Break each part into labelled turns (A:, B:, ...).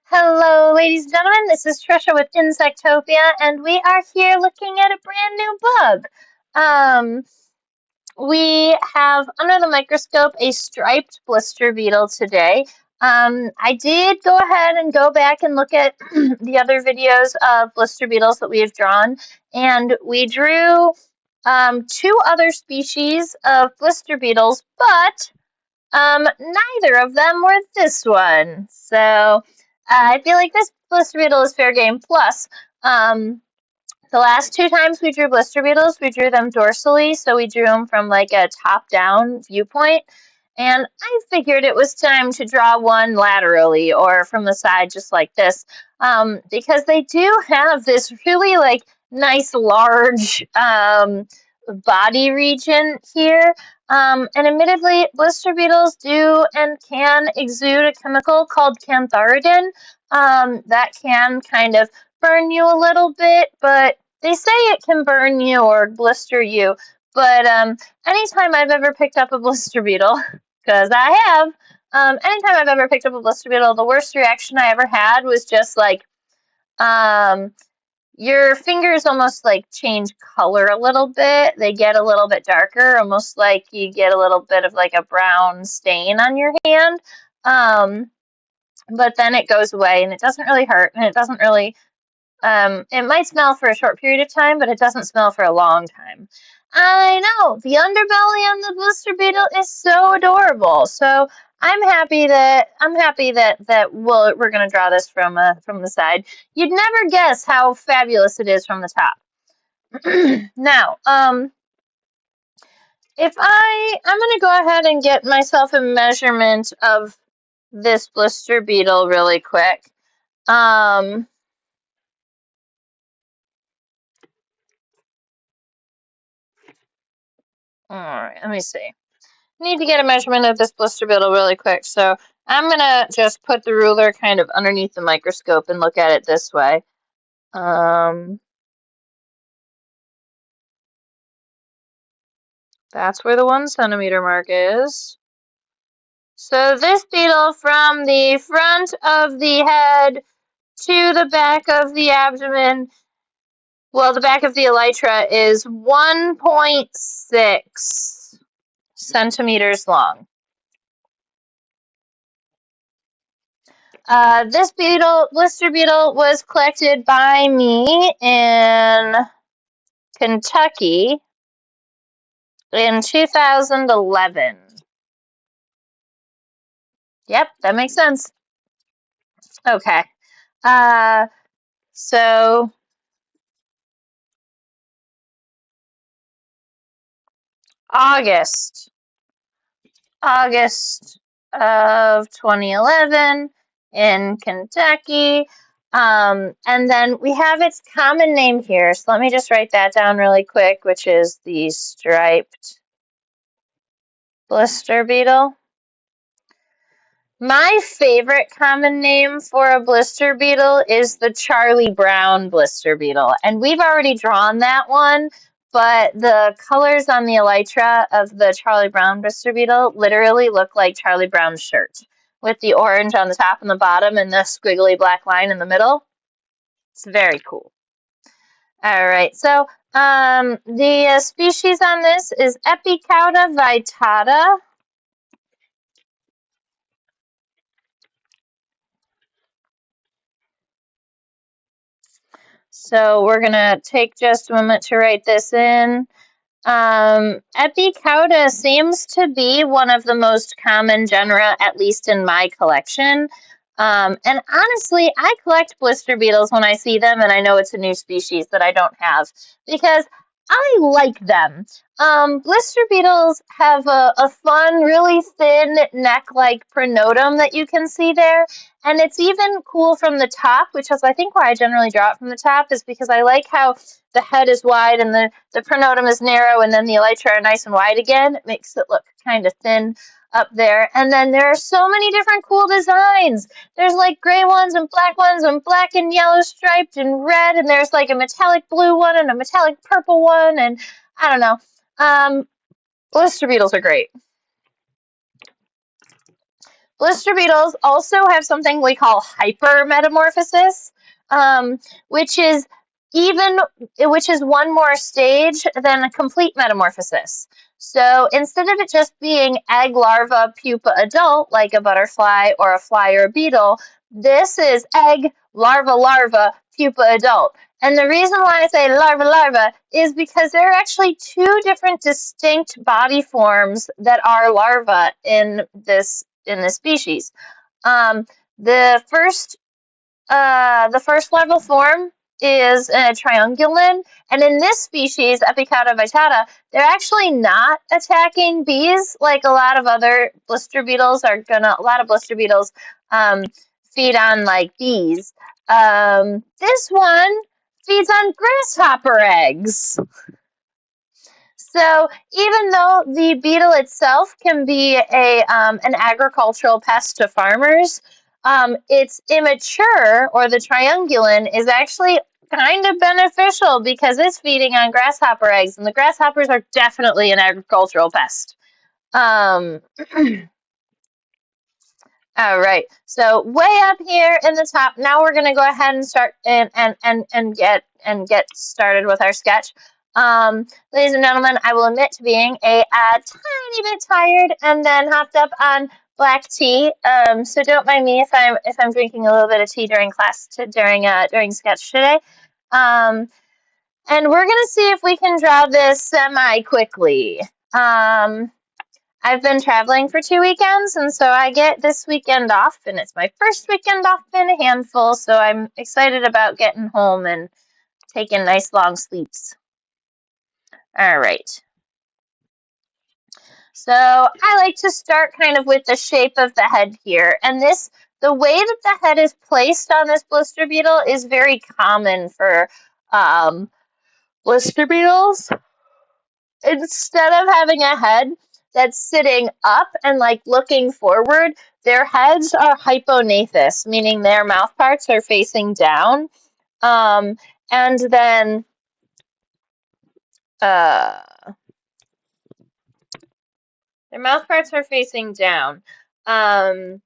A: Hello, ladies and gentlemen. This is Trisha with Insectopia, and we are here looking at a brand new bug. Um, we have under the microscope a striped blister beetle today. I did go ahead and go back and look at the other videos of blister beetles that we have drawn, and we drew two other species of blister beetles, but neither of them were this one. So I feel like this blister beetle is fair game. Plus, the last two times we drew blister beetles, we drew them dorsally, so we drew them from like a top-down viewpoint. And I figured it was time to draw one laterally or from the side, just like this, because they do have this really like nice large body region here. And admittedly, blister beetles do and can exude a chemical called cantharidin that can kind of burn you a little bit, but they say it can burn you or blister you. But anytime I've ever picked up a blister beetle, because I have, anytime I've ever picked up a blister beetle, the worst reaction I ever had was just like, um, your fingers almost like change color a little bit. They get a little bit darker, almost like you get a little bit of like a brown stain on your hand. Um, but then it goes away and it doesn't really hurt and it doesn't really, it might smell for a short period of time, but it doesn't smell for a long time. I know, the underbelly on the blister beetle is so adorable. So I'm happy that we're gonna draw this from the side. You'd never guess how fabulous it is from the top. Now, I'm gonna go ahead and get myself a measurement of this blister beetle really quick. Um, all right, let me see. Need to get a measurement of this blister beetle really quick, so I'm gonna just put the ruler kind of underneath the microscope and look at it this way. That's where the 1 centimeter mark is. So this beetle from the front of the head to the back of the abdomen, well, the back of the elytra is 1.6 centimeters long. This blister beetle, was collected by me in Kentucky in 2011. Yep, that makes sense. Okay. So August, August of 2011 in Kentucky. And then we have its common name here. So let me just write that down really quick, which is the striped blister beetle. My favorite common name for a blister beetle is the Charlie Brown blister beetle. And we've already drawn that one, but the colors on the elytra of the Charlie Brown blister beetle literally look like Charlie Brown's shirt, with the orange on the top and the bottom and the squiggly black line in the middle. It's very cool. All right, so the species on this is Epicauta vittata. So we're going to take just a moment to write this in. Epicauta seems to be one of the most common genera, at least in my collection. And honestly, I collect blister beetles when I see them and I know it's a new species that I don't have because I like them. Blister beetles have a fun, really thin neck-like pronotum that you can see there. And it's even cool from the top, which is I think why I generally draw it from the top, is because I like how the head is wide and the pronotum is narrow and then the elytra are nice and wide again. It makes it look kind of thin up there. And then there are so many different cool designs. There's like gray ones and black and yellow striped and red, and there's like a metallic blue one and a metallic purple one, and I don't know. Blister beetles are great. Blister beetles also have something we call hypermetamorphosis, um, which is even which is one more stage than a complete metamorphosis. So instead of it just being egg, larva, pupa, adult, like a butterfly or a fly or a beetle, this is egg, larva, larva, pupa, adult. And the reason why I say larva, larva is because there are actually two different distinct body forms that are larvae in this species. Um, the first larval form is a triungulin, and in this species, Epicauta vittata, they're actually not attacking bees like a lot of other blister beetles are gonna. A lot of blister beetles um, feed on like bees. This one feeds on grasshopper eggs. So even though the beetle itself can be an agricultural pest to farmers, its immature, or the triungulin, is actually kind of beneficial because it's feeding on grasshopper eggs, and the grasshoppers are definitely an agricultural pest. Um, all right, so way up here in the top, now we're going to go ahead and start and get started with our sketch. Ladies and gentlemen, I will admit to being a tiny bit tired and then hopped up on black tea. So don't mind me if I'm drinking a little bit of tea during class during sketch today. And we're gonna see if we can draw this semi quickly. I've been traveling for 2 weekends, and so I get this weekend off, and it's my first weekend off in a handful, so I'm excited about getting home and taking nice long sleeps. All right. So I like to start kind of with the shape of the head here, and the way that the head is placed on this blister beetle is very common for blister beetles. Instead of having a head that's sitting up and like looking forward, their heads are hypognathous, meaning their mouth parts are facing down. And then uh, their mouth parts are facing down. Um,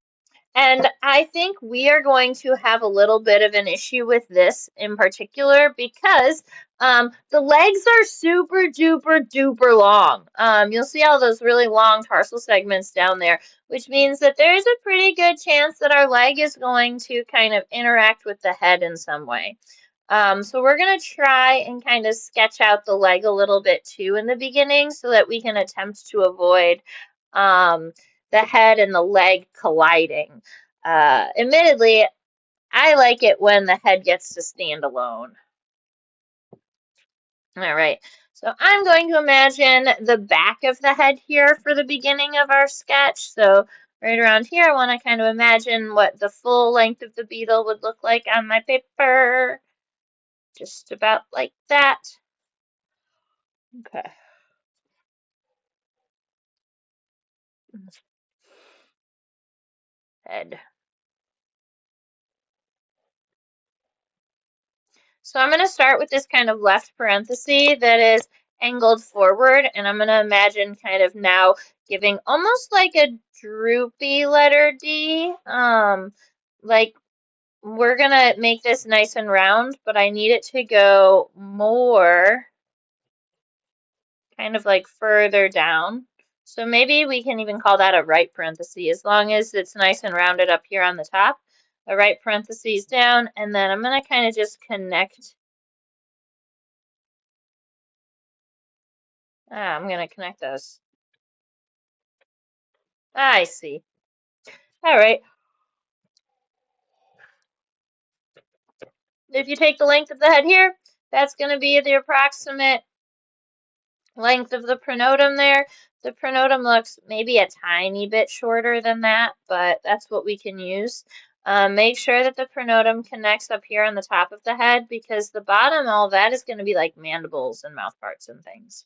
A: And I think we are going to have a little bit of an issue with this in particular because the legs are super duper duper long. You'll see all those really long tarsal segments down there, which means that there's a pretty good chance that our leg is going to kind of interact with the head in some way. So we're going to try and kind of sketch out the leg a little bit too in the beginning so that we can attempt to avoid um, the head and the leg colliding. Admittedly, I like it when the head gets to stand alone. All right, so I'm going to imagine the back of the head here for the beginning of our sketch. So right around here, I want to kind of imagine what the full length of the beetle would look like on my paper. Just about like that. Okay. Head. So I'm going to start with this kind of left parenthesis that is angled forward, and I'm going to imagine kind of now giving almost like a droopy letter D. Like we're going to make this nice and round, but I need it to go more kind of like further down. So maybe we can even call that a right parenthesis as long as it's nice and rounded up here on the top. A right parenthesis down, and then I'm going to kind of just connect. I'm going to connect those. I see. All right. If you take the length of the head here, that's going to be the approximate length of the pronotum there. The pronotum looks maybe a tiny bit shorter than that, but that's what we can use. Make sure that the pronotum connects up here on the top of the head because the bottom, all that is going to be like mandibles and mouth parts and things.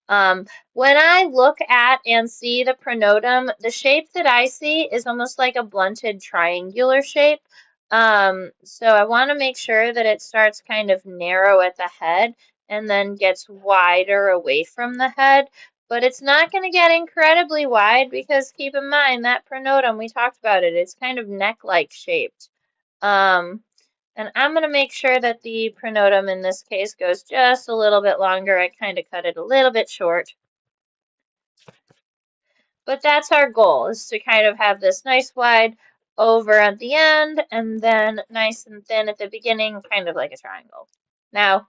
A: When I look at and see the pronotum, the shape that I see is almost like a blunted triangular shape. So I want to make sure that it starts kind of narrow at the head and then gets wider away from the head. but it's not going to get incredibly wide because keep in mind that pronotum, we talked about it, it's kind of neck-like shaped. Um, and I'm going to make sure that the pronotum in this case goes just a little bit longer. I kind of cut it a little bit short. But that's our goal, is to kind of have this nice wide over at the end and then nice and thin at the beginning, kind of like a triangle. Now,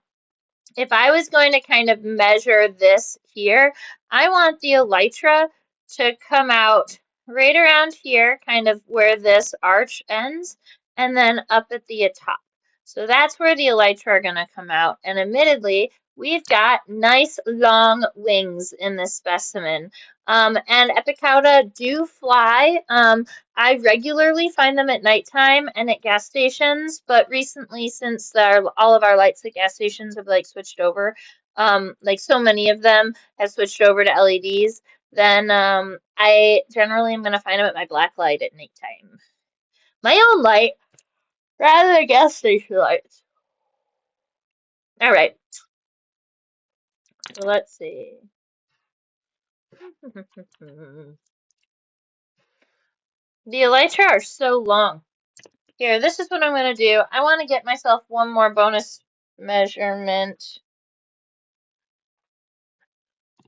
A: if I was going to kind of measure this here, I want the elytra to come out right around here, kind of where this arch ends, and then up at the top. So that's where the elytra are going to come out. And admittedly, we've got nice long wings in this specimen. And Epicauta do fly. I regularly find them at nighttime and at gas stations, but recently, since all of our lights at gas stations have like switched over, like so many of them have switched over to LEDs, then I generally am going to find them at my black light at nighttime. My own light rather than gas station lights. All right, so let's see. The elytra are so long. Here, this is what I'm going to do. I want to get myself one more bonus measurement.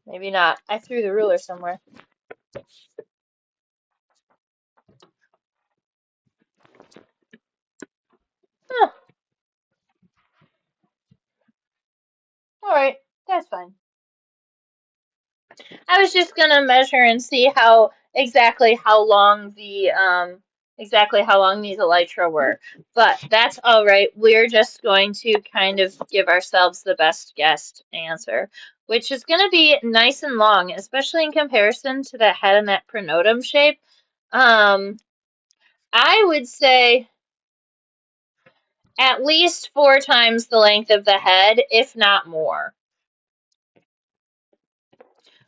A: Maybe not. I threw the ruler somewhere. Huh. All right, that's fine. I was just gonna measure and see how exactly how long these elytra were, but that's all right. We're just going to kind of give ourselves the best guessed answer, which is going to be nice and long, especially in comparison to the head and that pronotum shape. Um, I would say at least 4 times the length of the head, if not more.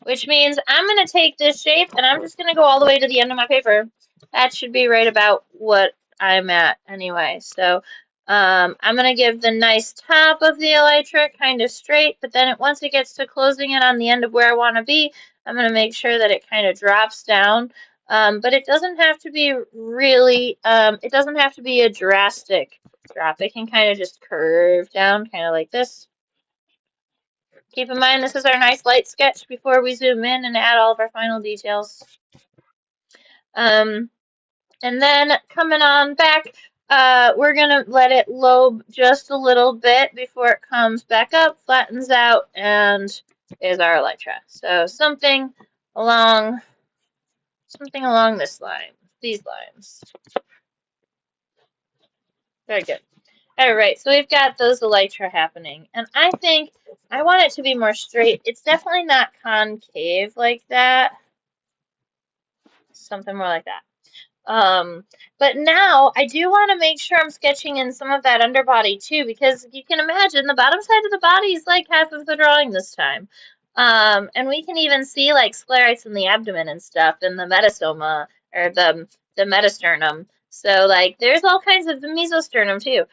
A: Which means I'm going to take this shape and I'm just going to go all the way to the end of my paper. That should be right about what I'm at anyway. So I'm going to give the nice top of the elytra kind of straight, but then once it gets to closing it on the end of where I want to be, I'm going to make sure that it kind of drops down. But it doesn't have to be really, it doesn't have to be a drastic drop. It can kind of just curve down, kind of like this. Keep in mind, this is our nice light sketch before we zoom in and add all of our final details. And then coming on back, we're going to let it lobe just a little bit before it comes back up, flattens out, and is our elytra. So something along this line, these lines. Very good. All right, so we've got those elytra happening, and I think I want it to be more straight. It's definitely not concave like that. Something more like that. But now I do want to make sure I'm sketching in some of that underbody too, because you can imagine the bottom side of the body is like half of the drawing this time. And we can even see like sclerites in the abdomen and stuff, and the metasoma or the metasternum. So like there's all kinds of the mesosternum too.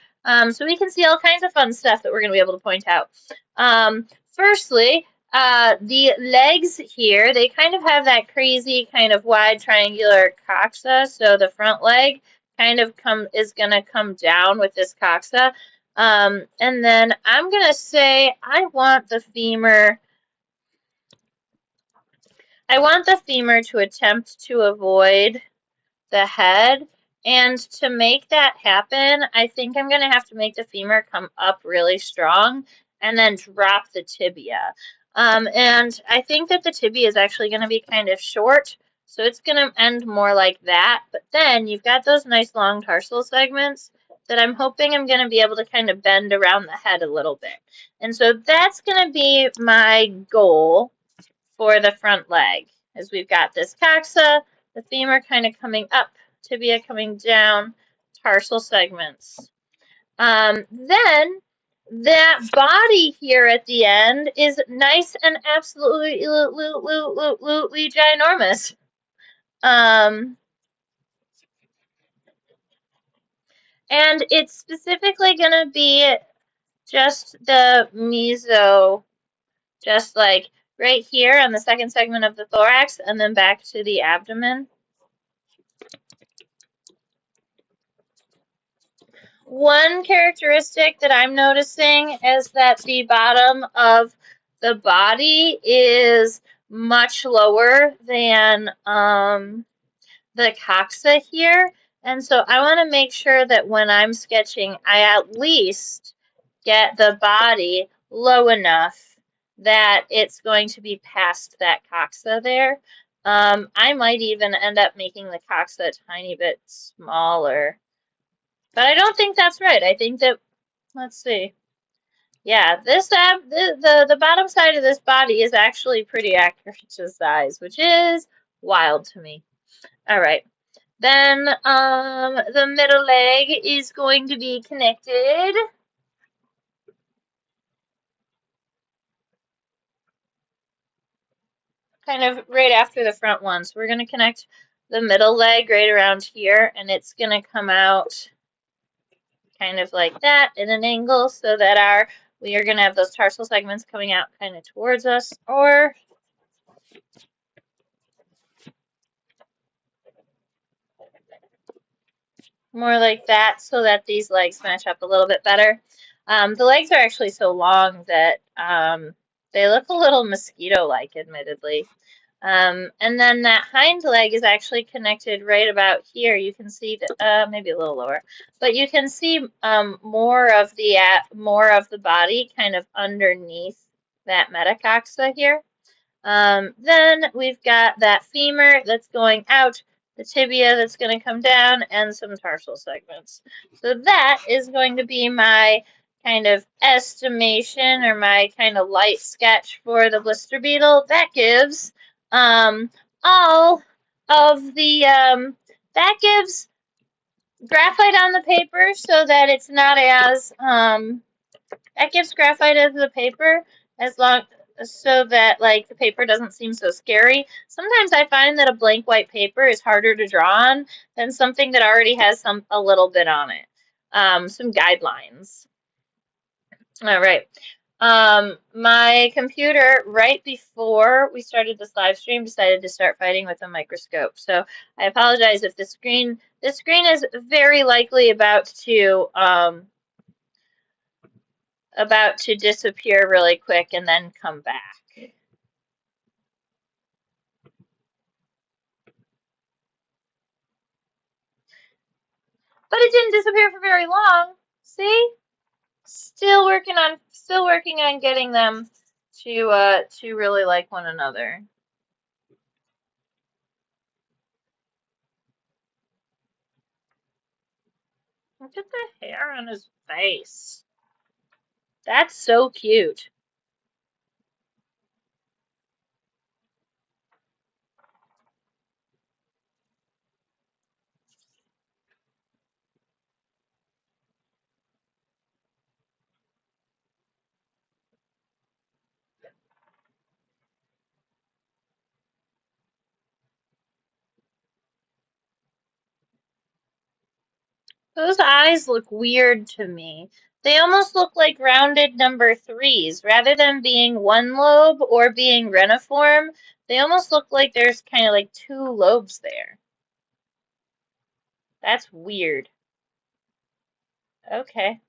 A: So we can see all kinds of fun stuff that we're going to be able to point out. Firstly, the legs here, they kind of have that crazy kind of wide triangular coxa. So the front leg kind of is going to come down with this coxa. And then I'm going to say I want the femur to attempt to avoid the head. And to make that happen, I think I'm going to have to make the femur come up really strong and then drop the tibia. And I think that the tibia is actually going to be kind of short, so it's going to end more like that. But then you've got those nice long tarsal segments that I'm hoping I'm going to be able to kind of bend around the head a little bit. And so that's going to be my goal for the front leg, as we've got this coxa, the femur kind of coming up, tibia coming down, tarsal segments. Then that body here at the end is nice and absolutely ginormous. And it's specifically going to be just the meso, just like right here on the second segment of the thorax, and then back to the abdomen. One characteristic that I'm noticing is that the bottom of the body is much lower than the coxa here. And so I want to make sure that when I'm sketching, I at least get the body low enough that it's going to be past that coxa there. I might even end up making the coxa a tiny bit smaller. But I don't think that's right. I think that, let's see. Yeah, the bottom side of this body is actually pretty accurate to size, which is wild to me. All right. Then the middle leg is going to be connected kind of right after the front one. So we're going to connect the middle leg right around here, and it's going to come out kind of like that in an angle so that we are going to have those tarsal segments coming out kind of towards us, or more like that so that these legs match up a little bit better. The legs are actually so long that they look a little mosquito-like, admittedly. And then that hind leg is actually connected right about here. You can see that, maybe a little lower, but you can see more of the body kind of underneath that metacoxa here. Then we've got that femur that's going out, the tibia that's going to come down, and some tarsal segments. So that is going to be my kind of estimation or my kind of light sketch for the blister beetle. That gives all of that gives graphite on the paper so that it's not as that gives graphite as the paper as long so that like the paper doesn't seem so scary. Sometimes I find that a blank white paper is harder to draw on than something that already has a little bit on it. Some guidelines. All right. My computer, right before we started this live stream, decided to start fighting with a microscope. So I apologize if this screen is very likely about to disappear really quick and then come back. But it didn't disappear for very long. See? Still working on getting them to really like one another. Look at the hair on his face. That's so cute. Those eyes look weird to me. They almost look like rounded number threes. Rather than being one lobe or being reniform, they almost look like there's kind of like two lobes there. That's weird. Okay.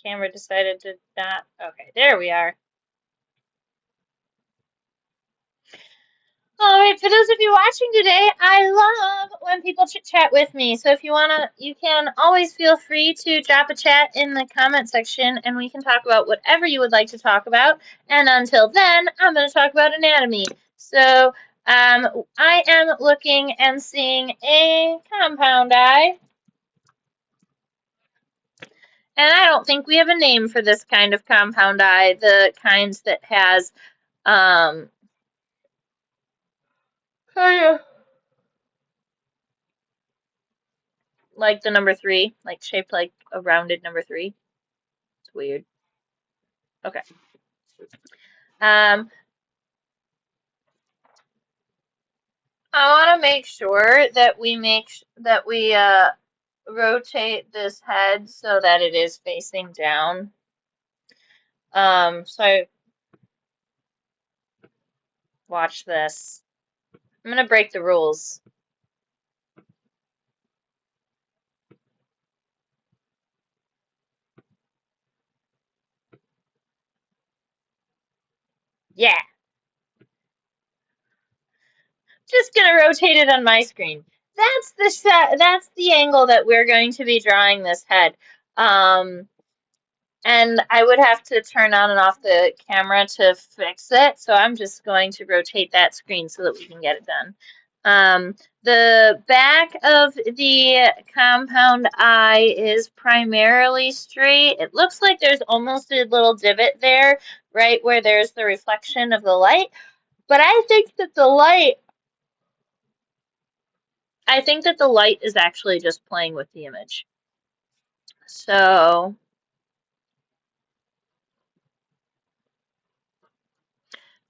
A: Camera decided to not. Okay, there we are. All right, for those of you watching today, I love when people chit chat with me. So if you wanna, you can always feel free to drop a chat in the comment section and we can talk about whatever you would like to talk about. And until then, I'm gonna talk about anatomy. So I am looking and seeing a compound eye. And I don't think we have a name for this kind of compound eye, the kinds that has kind of like the number three, like shaped like a rounded number three. It's weird. Okay. Um, I want to make sure that we rotate this head so that it is facing down. So watch this. I'm gonna break the rules. Yeah, just gonna rotate it on my screen. That's the angle that we're going to be drawing this head. Um, and I would have to turn on and off the camera to fix it, so I'm just going to rotate that screen so that we can get it done. The back of the compound eye is primarily straight. It looks like there's almost a little divot there, right where there's the reflection of the light. But I think that the light is actually just playing with the image. So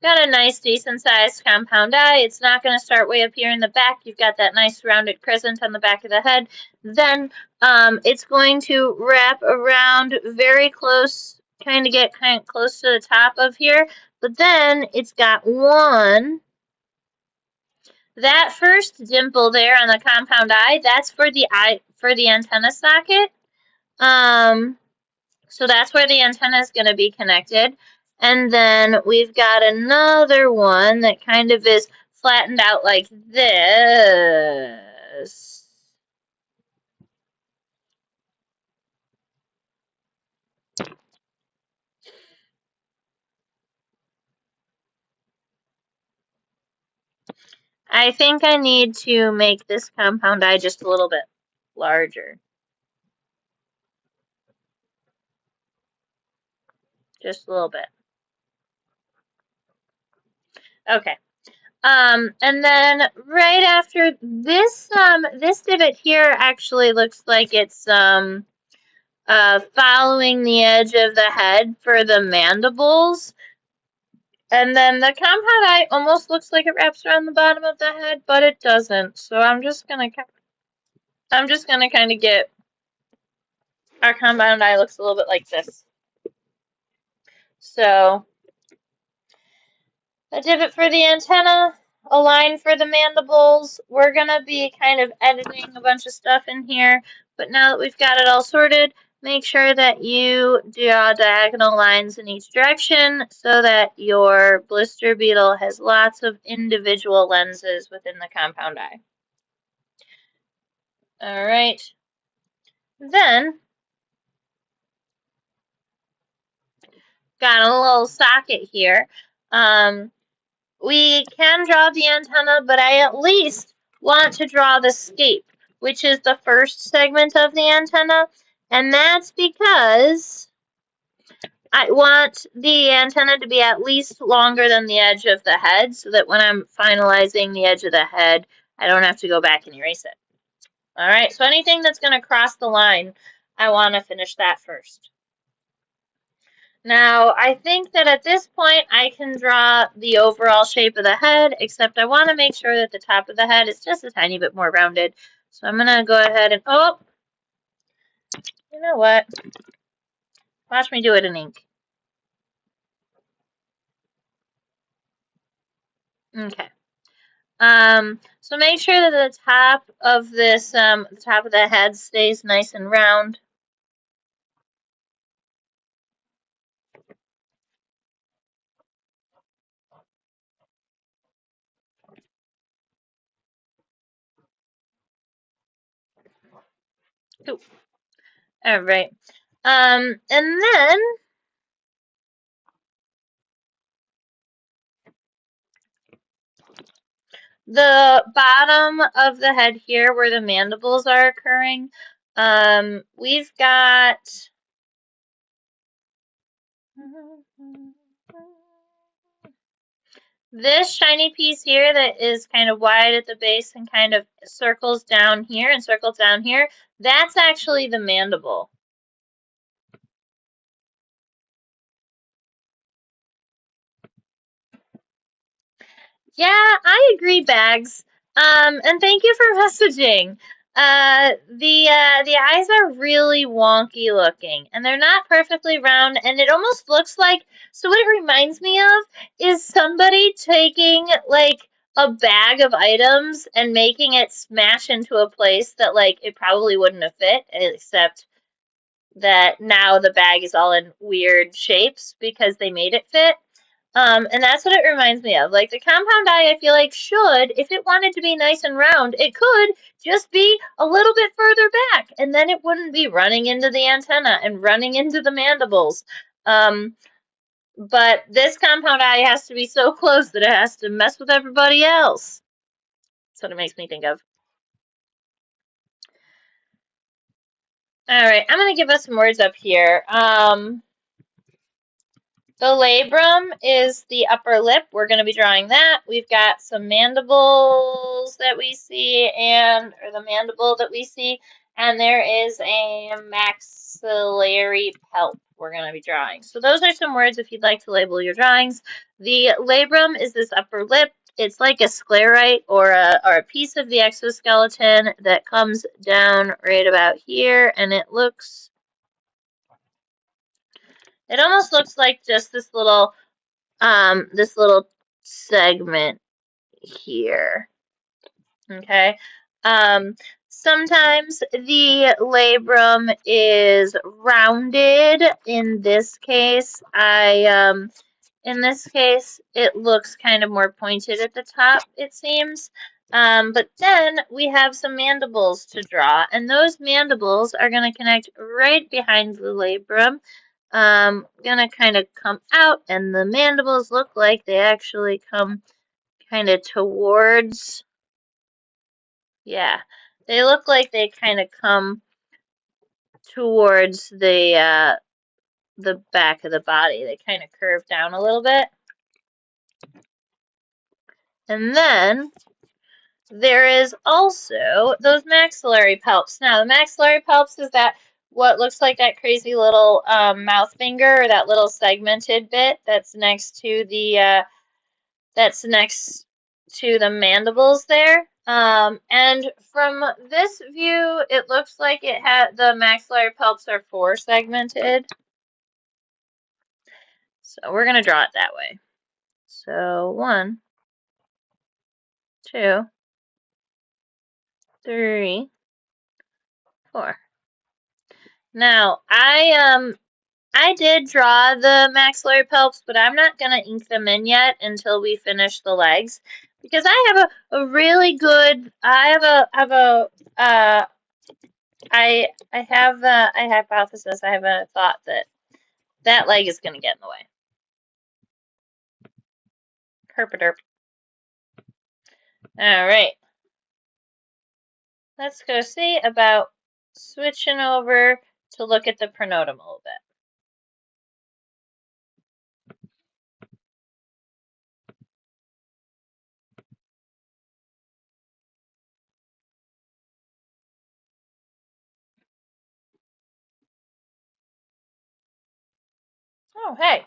A: got a nice decent sized compound eye. It's not going to start way up here in the back. You've got that nice rounded crescent on the back of the head. Then it's going to wrap around very close, kind of close to the top of here. But then it's got that first dimple there on the compound eye, that's for the antenna socket. Um, So that's where the antenna is going to be connected. And then we've got another one that kind of is flattened out like this. I think I need to make this compound eye just a little bit larger. Just a little bit. Okay. And then right after this, this divot here actually looks like it's following the edge of the head for the mandibles. And then the compound eye almost looks like it wraps around the bottom of the head, but it doesn't. So I'm just gonna kind of get our compound eye looks a little bit like this. So a divot for the antenna, a line for the mandibles. We're gonna be kind of editing a bunch of stuff in here, but now that we've got it all sorted, make sure that you draw diagonal lines in each direction so that your blister beetle has lots of individual lenses within the compound eye. All right. Then, got a little socket here. We can draw the antenna, but I at least want to draw the scape, which is the first segment of the antenna. And that's because I want the antenna to be at least longer than the edge of the head so that when I'm finalizing the edge of the head, I don't have to go back and erase it. All right, so anything that's going to cross the line, I want to finish that first. Now, I think that at this point I can draw the overall shape of the head, except I want to make sure that the top of the head is just a tiny bit more rounded. So I'm going to go ahead and, oh, you know what? Watch me do it in ink. Okay. So make sure that the top of this, the top of the head stays nice and round. Ooh. All right. And then the bottom of the head here where the mandibles are occurring, we've got this shiny piece here that is kind of wide at the base and kind of circles down here and circles down here. That's actually the mandible. Yeah, I agree, Bags. And thank you for messaging. The eyes are really wonky looking, and they're not perfectly round, and it almost looks like, so what it reminds me of is somebody taking like a bag of items and making it smash into a place that like it probably wouldn't have fit, except that now the bag is all in weird shapes because they made it fit. And that's what it reminds me of. Like the compound eye, I feel like should, if it wanted to be nice and round, it could just be a little bit further back, and then it wouldn't be running into the antenna and running into the mandibles. Um, but this compound eye has to be so close that it has to mess with everybody else. That's what it makes me think of. All right, I'm gonna give us some words up here. The labrum is the upper lip. We're going to be drawing that. We've got some mandibles that we see, or the mandible that we see, and there is a maxillary pulp we're going to be drawing. So those are some words if you'd like to label your drawings. The labrum is this upper lip. It's like a sclerite or a piece of the exoskeleton that comes down right about here, and it almost looks like just this little segment here. Okay. Sometimes the labrum is rounded. In this case, it looks kind of more pointed at the top, it seems. But then we have some mandibles to draw, and those mandibles are going to connect right behind the labrum. Gonna kind of come out, and the mandibles look like they actually come kind of towards, yeah, they look like they kind of come towards the back of the body. They kind of curve down a little bit. And then there is also those maxillary palps. Now, the maxillary palps is that what looks like that crazy little mouth finger, or that little segmented bit that's next to the mandibles there. And from this view, it looks like the maxillary palps are four segmented. So we're going to draw it that way. So 1, 2, 3, 4. Now, I did draw the maxillary palps, but I'm not going to ink them in yet until we finish the legs, because I have a really good, I have a hypothesis, I have a thought that leg is going to get in the way. Herpaderp. All right. Let's go see about switching over to look at the pronotum a little bit. Oh, hey.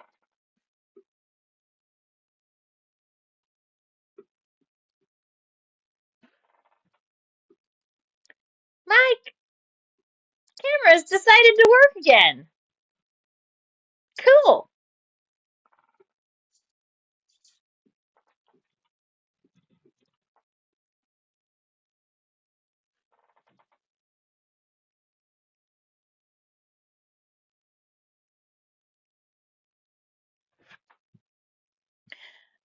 A: My camera's decided to work again. Cool.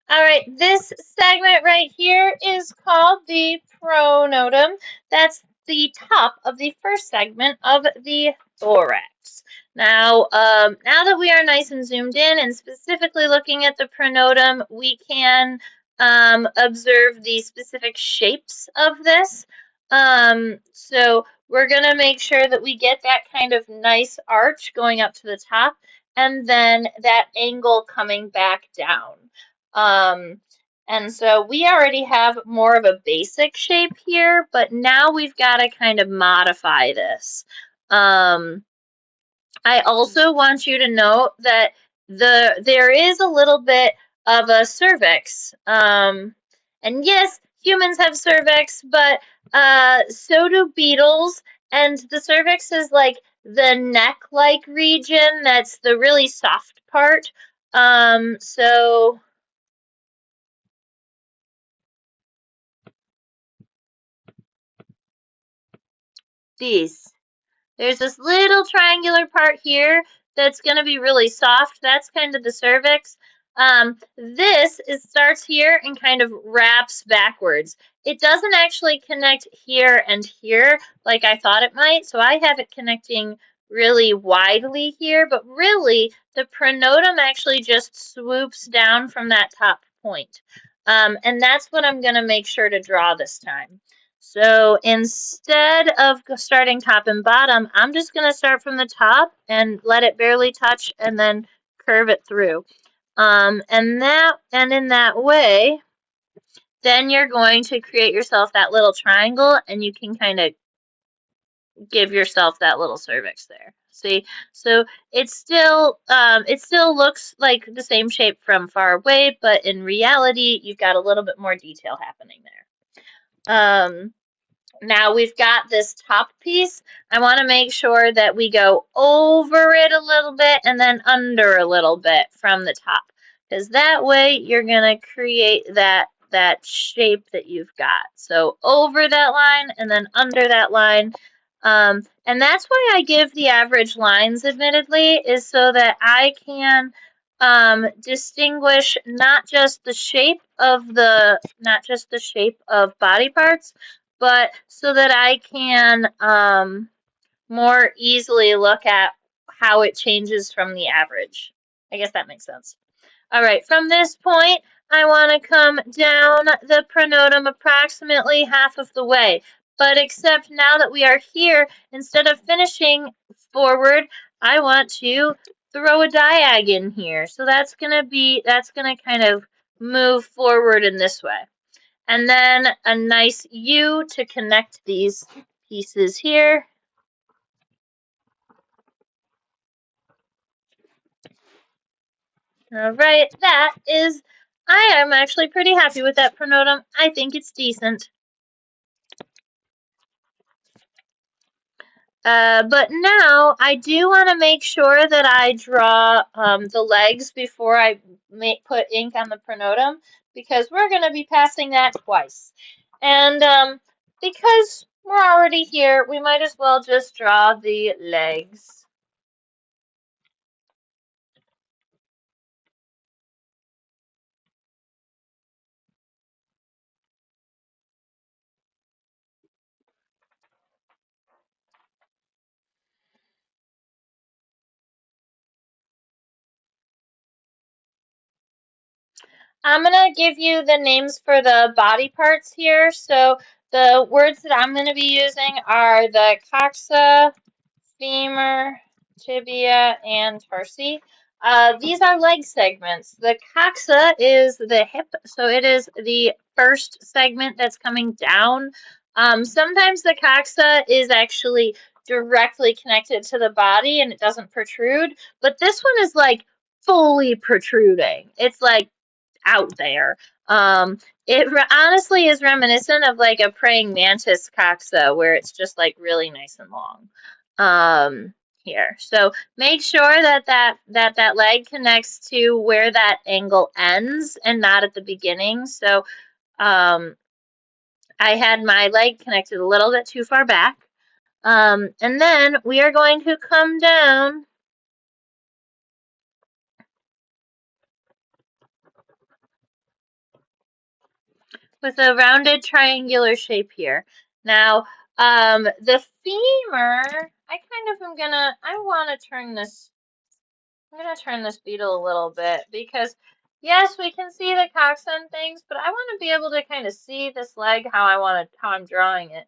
A: All right, this segment right here is called the pronotum. That's the top of the first segment of the thorax. Now, now that we are nice and zoomed in and specifically looking at the pronotum, we can observe the specific shapes of this. So we're going to make sure that we get that kind of nice arch going up to the top, and then that angle coming back down. And so we already have more of a basic shape here, but now we've got to kind of modify this. I also want you to note that there is a little bit of a cervix. And yes, humans have cervix, but so do beetles. And the cervix is like the neck-like region that's the really soft part. So these. There's this little triangular part here that's going to be really soft. That's kind of the cervix. This starts here and kind of wraps backwards. It doesn't actually connect here and here like I thought it might, so I have it connecting really widely here, but really the pronotum actually just swoops down from that top point. And that's what I'm going to make sure to draw this time. So instead of starting top and bottom, I'm just going to start from the top and let it barely touch and then curve it through. And in that way, then you're going to create yourself that little triangle and you can kind of give yourself that little cervix there. See? So it still looks like the same shape from far away, but in reality, you've got a little bit more detail happening there. Now we've got this top piece. I want to make sure that we go over it a little bit and then under a little bit from the top, because that way you're going to create that shape that you've got. So over that line and then under that line. And that's why I give the average lines, admittedly, is so that I can distinguish not just the shape of body parts, but so that I can more easily look at how it changes from the average. I guess that makes sense. All right, from this point, I want to come down the pronotum approximately half of the way. But except now that we are here, instead of finishing forward, I want to throw a diag in here. So that's going to kind of move forward in this way. And then a nice U to connect these pieces here. All right, I am actually pretty happy with that pronotum. I think it's decent. But now I do want to make sure that I draw the legs before I put ink on the pronotum, because we're going to be passing that twice. And because we're already here, we might as well just draw the legs. I'm going to give you the names for the body parts here. So the words that I'm going to be using are the coxa, femur, tibia, and tarsi. These are leg segments. The coxa is the hip, so it is the first segment that's coming down. Sometimes the coxa is actually directly connected to the body and it doesn't protrude, but this one is like fully protruding. It's like out there. It honestly is reminiscent of like a praying mantis coxa, where it's just like really nice and long. Here. So make sure that leg connects to where that angle ends and not at the beginning. So um, I had my leg connected a little bit too far back. And then we are going to come down with a rounded triangular shape here. Now, the femur, I'm gonna turn this beetle a little bit, because yes, we can see the coxa and things, but I want to be able to kind of see this leg how I'm drawing it.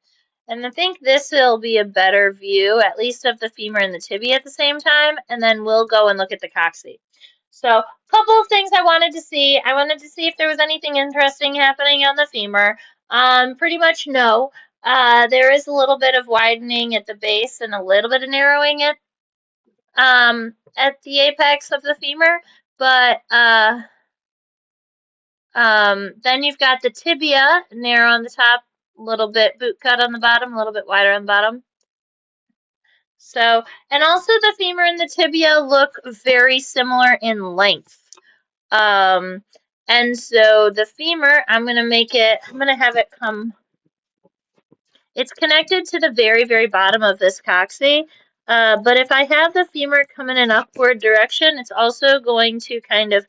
A: And I think this will be a better view, at least of the femur and the tibia at the same time, and then we'll go and look at the coccyx. So, a couple of things I wanted to see. I wanted to see if there was anything interesting happening on the femur. Pretty much no. There is a little bit of widening at the base and a little bit of narrowing at the apex of the femur, but Then you've got the tibia, narrow on the top, a little bit boot cut on the bottom, a little bit wider on the bottom. So, and also the femur and the tibia look very similar in length. Um, and so the femur, I'm going to have it come, it's connected to the very, very bottom of this coccyx. But if I have the femur coming in an upward direction, it's also going to kind of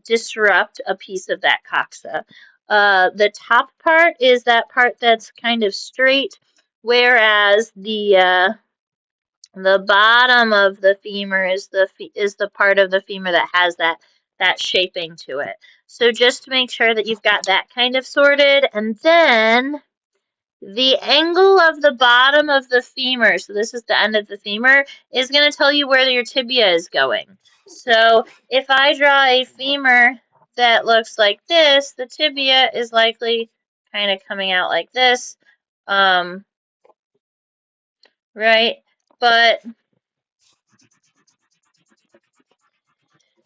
A: disrupt a piece of that coxa. The top part is that part that's kind of straight, whereas the bottom of the femur is the part of the femur that has that shaping to it. So just to make sure that you've got that kind of sorted, and then the angle of the bottom of the femur, so this is the end of the femur, is going to tell you where your tibia is going. So if I draw a femur that looks like this, the tibia is likely kind of coming out like this, right? But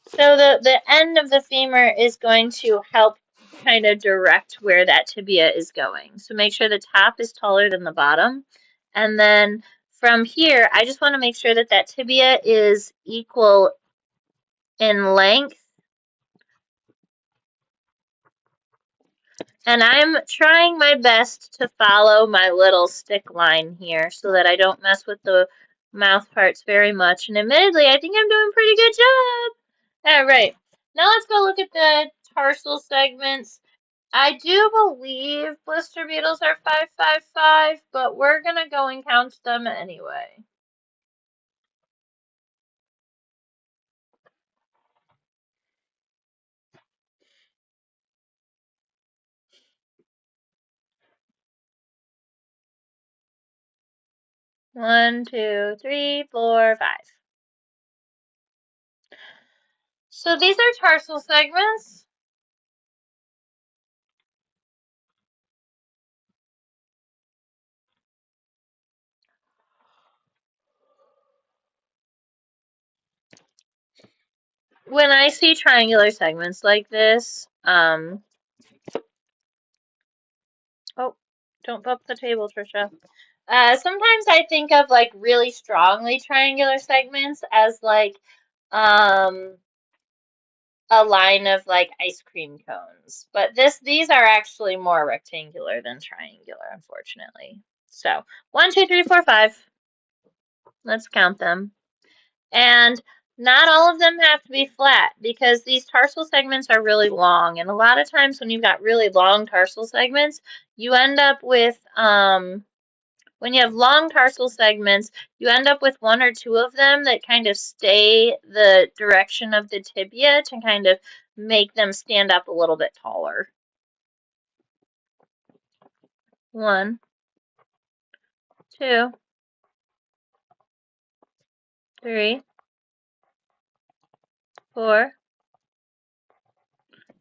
A: so the end of the femur is going to help kind of direct where that tibia is going. So make sure the top is taller than the bottom. And then from here, I just want to make sure that that tibia is equal in length. And I'm trying my best to follow my little stick line here so that I don't mess with the mouth parts very much. And admittedly, I think I'm doing a pretty good job. All right, now let's go look at the tarsal segments. I do believe blister beetles are 555, but we're gonna go and count them anyway. One, two, three, four, five. So these are tarsal segments. When I see triangular segments like this, oh, don't bump the table, Trisha. Sometimes I think of like really strongly triangular segments as like um a line of like ice cream cones. But these are actually more rectangular than triangular, unfortunately. So 1, 2, 3, 4, 5. Let's count them. And not all of them have to be flat because these tarsal segments are really long. And a lot of times when you've got really long tarsal segments, you end up with when you have long tarsal segments, you end up with one or two of them that kind of stay the direction of the tibia to kind of make them stand up a little bit taller. 1, 2, 3, 4.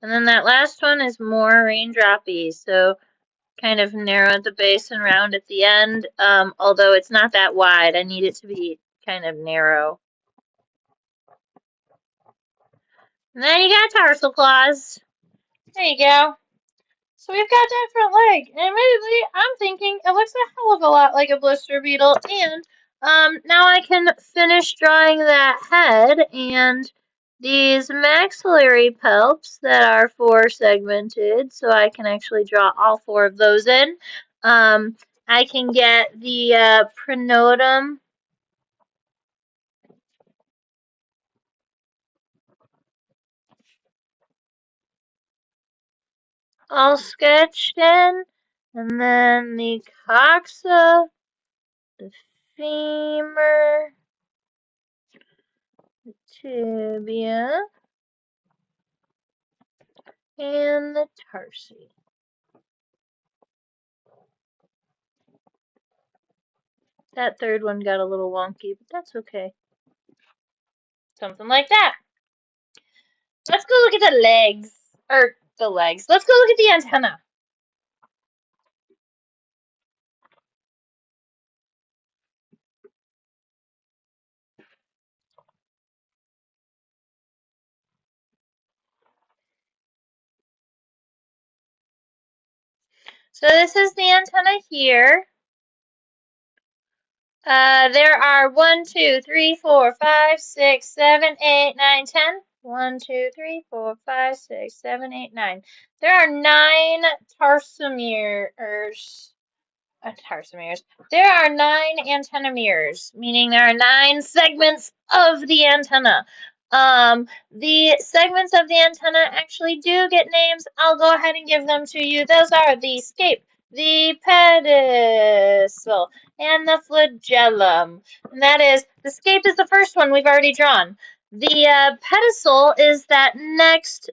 A: And then that last one is more raindroppy, so kind of narrow at the base and round at the end, although it's not that wide. I need it to be kind of narrow. And then you got tarsal claws. There you go. So we've got that front leg. And admittedly, I'm thinking it looks a hell of a lot like a blister beetle. And now I can finish drawing that head and these maxillary palps that are 4-segmented. So I can actually draw all 4 of those in. I can get the pronotum all sketched in. And then the coxa, the femur, tibia, and the tarsi. That third one got a little wonky, but that's okay. Something like that. Let's go look at the legs. Or the legs. Let's go look at the antenna. So this is the antenna here. There are 1, 2, 3, 4, 5, 6, 7, 8, 9, 10. 1, 2, 3, 4, 5, 6, 7, 8, 9. There are 9 tarsomeres. Tarsomeres. There are 9 antenna mirrors, meaning there are 9 segments of the antenna. The segments of the antenna actually do get names. I'll go ahead and give them to you. Those are the scape, the pedicel, and the flagellum. And that is, the scape is the first one we've already drawn. The pedicel is that next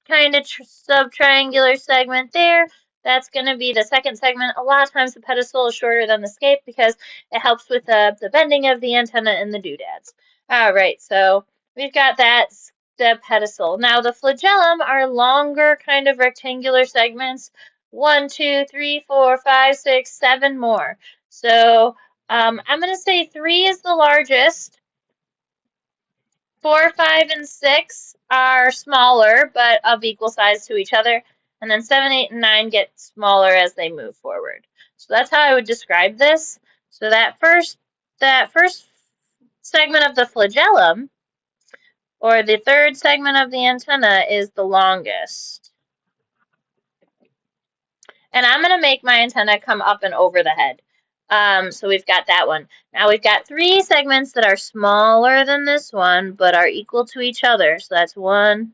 A: kind of sub-triangular segment there. That's going to be the second segment. A lot of times the pedestal is shorter than the scape because it helps with the bending of the antenna and the doodads. All right, so we've got that, the pedestal. Now the flagellum are longer kind of rectangular segments. 1, 2, 3, 4, 5, 6, 7 more. So I'm going to say 3 is the largest. 4, 5, and 6 are smaller, but of equal size to each other. And then 7, 8, and 9 get smaller as they move forward. So that's how I would describe this. So that first segment of the flagellum, or the third segment of the antenna, is the longest. And I'm going to make my antenna come up and over the head. So we've got that one. Now we've got 3 segments that are smaller than this one, but are equal to each other. So that's 1,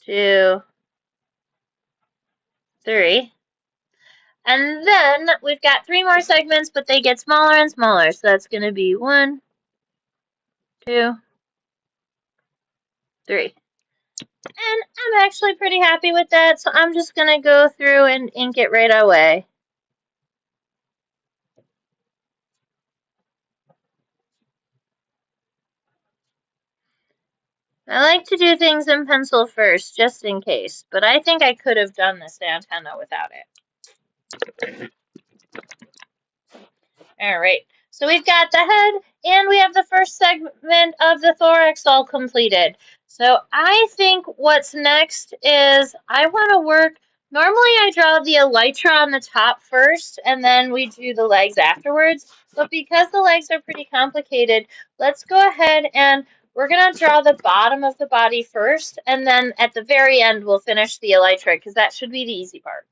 A: 2, 3. And then we've got 3 more segments, but they get smaller and smaller. So that's going to be 1, 2, 3. And I'm actually pretty happy with that, so I'm just going to go through and ink it right away. I like to do things in pencil first, just in case, but I think I could have done this antenna without it. All right, so we've got the head, and we have the first segment of the thorax all completed. So I think what's next is I want to work, normally I draw the elytra on the top first, and then we do the legs afterwards, but because the legs are pretty complicated, let's go ahead and we're going to draw the bottom of the body first, and then at the very end we'll finish the elytra, because that should be the easy part.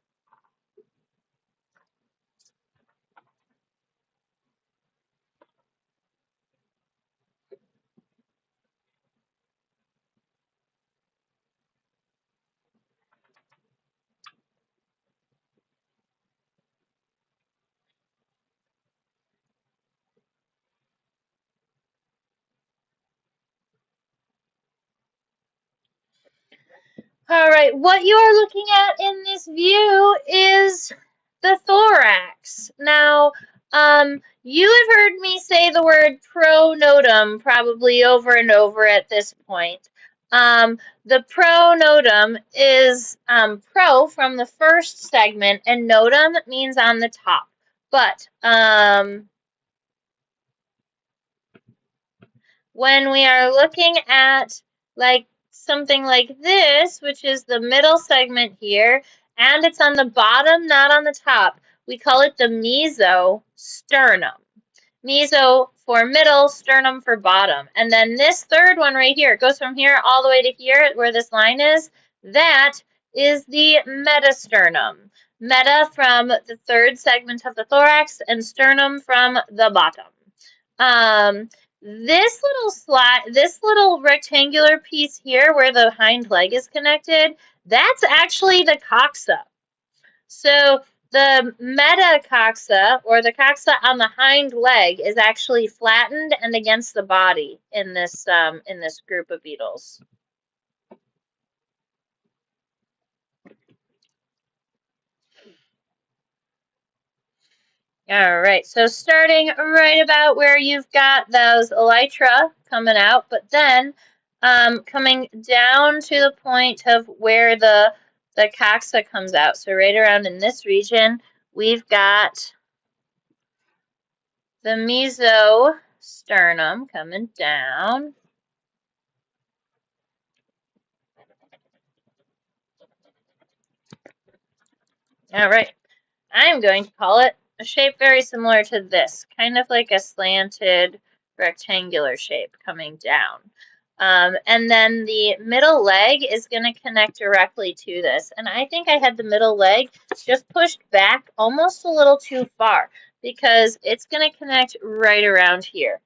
A: All right, what you are looking at in this view is the thorax. Now, you have heard me say the word pronotum probably over and over at this point. The pronotum is pro from the first segment, and notum means on the top. But when we are looking at like something like this, which is the middle segment here, and it's on the bottom, not on the top, we call it the mesosternum. Meso for middle, sternum for bottom. And then this third one right here, it goes from here all the way to here where this line is, that is the metasternum. Meta from the third segment of the thorax and sternum from the bottom. This little rectangular piece here where the hind leg is connected, that's actually the coxa. So the metacoxa, or the coxa on the hind leg, is actually flattened and against the body in this group of beetles. All right, so starting right about where you've got those elytra coming out, but then coming down to the point of where the coxa comes out. So right around in this region, we've got the mesosternum coming down. All right, I'm going to call it a shape very similar to this, kind of like a slanted rectangular shape coming down. And then the middle leg is going to connect directly to this. And I think I had the middle leg just pushed back almost a little too far because it's going to connect right around here.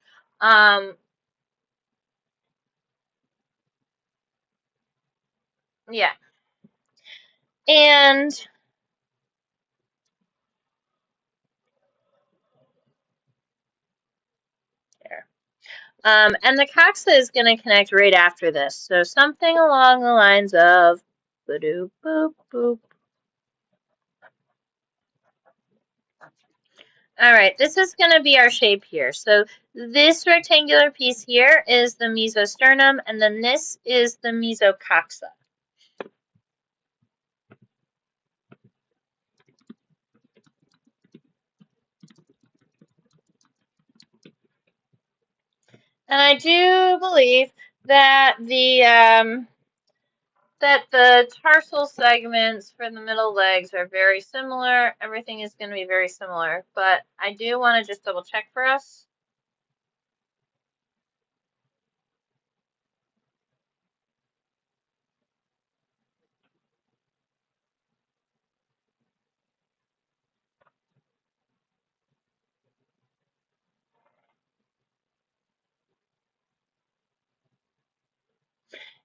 A: Yeah. And there. And the coxa is going to connect right after this. So something along the lines of ba-doop, boop, boop. All right, this is going to be our shape here. So this rectangular piece here is the mesosternum, and then this is the mesocoxa. And I do believe that the tarsal segments for the middle legs are very similar. Everything is going to be very similar, but I do want to just double check for us.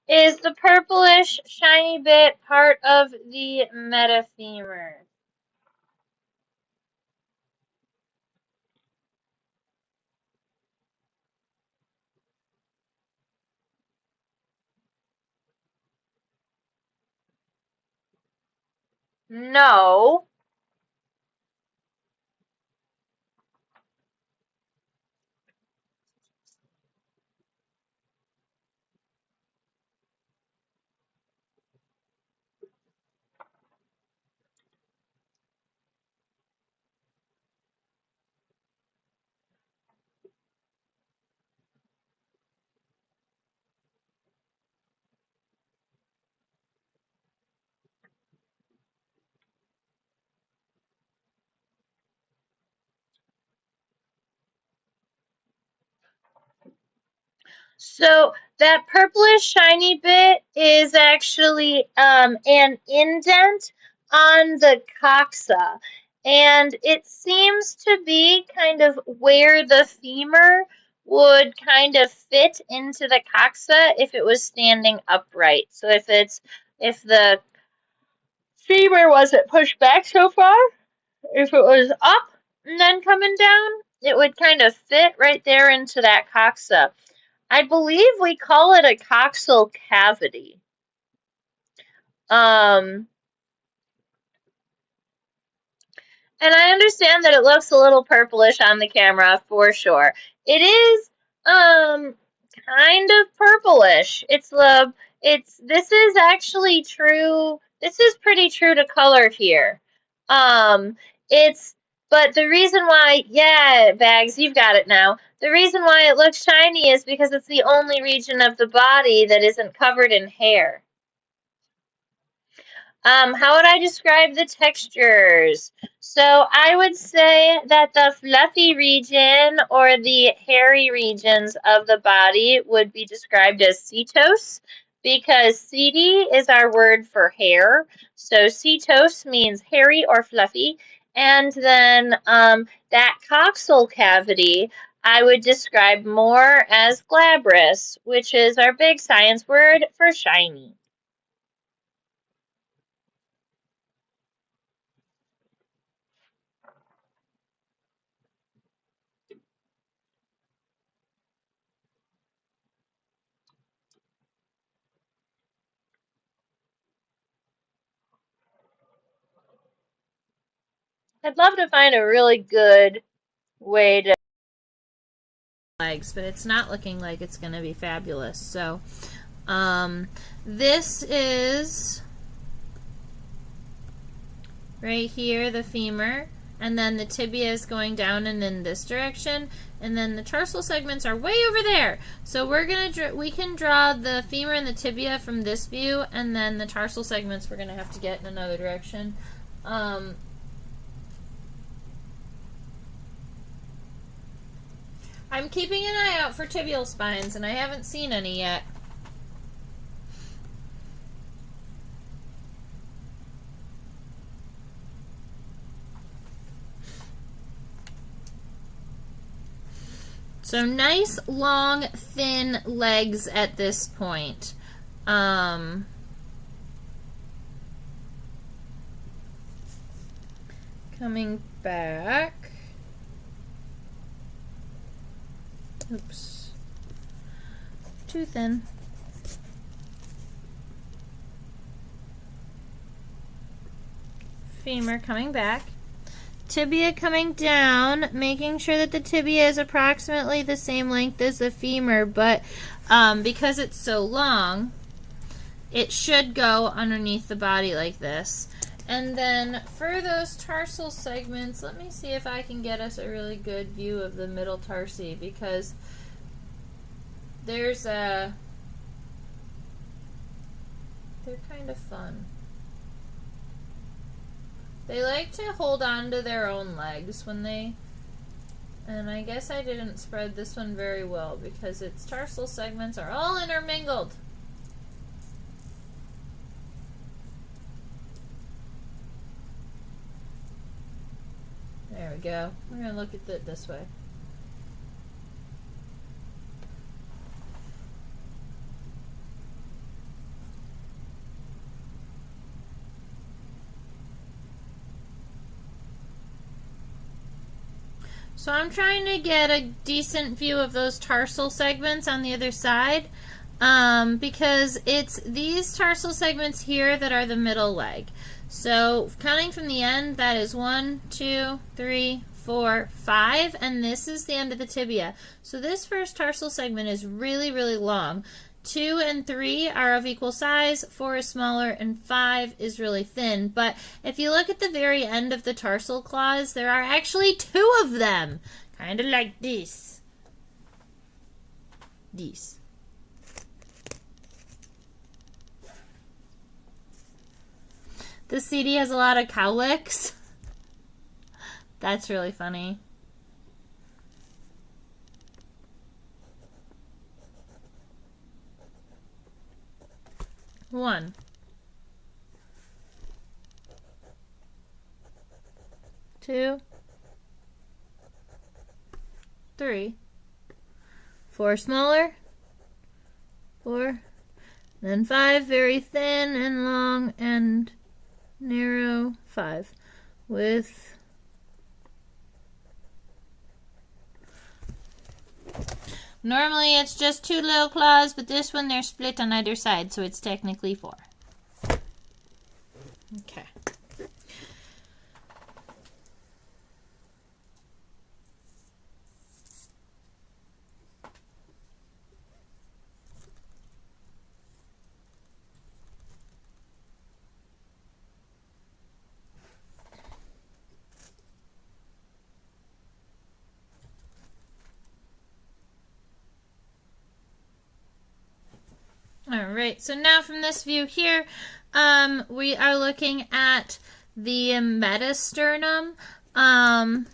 A: Is the purplish shiny bit part of the metafemur? No. So that purplish shiny bit is actually an indent on the coxa, and it seems to be kind of where the femur would kind of fit into the coxa if it was standing upright. So if the femur wasn't pushed back so far, if it was up and then coming down, it would kind of fit right there into that coxa. I believe we call it a coxal cavity. Um, and I understand that it looks a little purplish on the camera for sure. It is kind of purplish. This is actually true. This is pretty true to color here. Um, it's but the reason why, yeah, Bags, you've got it now. The reason why it looks shiny is because it's the only region of the body that isn't covered in hair. How would I describe the textures? So I would say that the fluffy region or the hairy regions of the body would be described as setose because setae is our word for hair. So setose means hairy or fluffy. And then that coxal cavity I would describe more as glabrous, which is our big science word for shiny. I'd love to find a really good way to legs, but it's not looking like it's going to be fabulous. So this is right here, the femur, and then the tibia is going down and in this direction, and then the tarsal segments are way over there. So we can draw the femur and the tibia from this view, and then the tarsal segments we're gonna have to get in another direction. I'm keeping an eye out for tibial spines, and I haven't seen any yet. So nice, long, thin legs at this point. Coming back. Oops. Too thin. Femur coming back. Tibia coming down, making sure that the tibia is approximately the same length as the femur, but because it's so long, it should go underneath the body like this. And then for those tarsal segments, let me see if I can get us a really good view of the middle tarsi, because there's they're kind of fun. They like to hold on to their own legs when they, and I guess I didn't spread this one very well because its tarsal segments are all intermingled. There we go. We're going to look at it this way. So I'm trying to get a decent view of those tarsal segments on the other side, because it's these tarsal segments here that are the middle leg. So counting from the end, that is 1, 2, 3, 4, 5, and this is the end of the tibia. So this first tarsal segment is really, really long. 2 and 3 are of equal size, 4 is smaller, and 5 is really thin. But if you look at the very end of the tarsal claws, there are actually 2 of them. Kind of like this. These. The CD has a lot of cowlicks. That's really funny. One. 2. 3. 4 smaller. 4. Then 5, very thin and long and narrow. 5 with normally it's just 2 little claws, but this one they're split on either side, so it's technically 4. Okay. Alright, so now from this view here, we are looking at the metasternum. I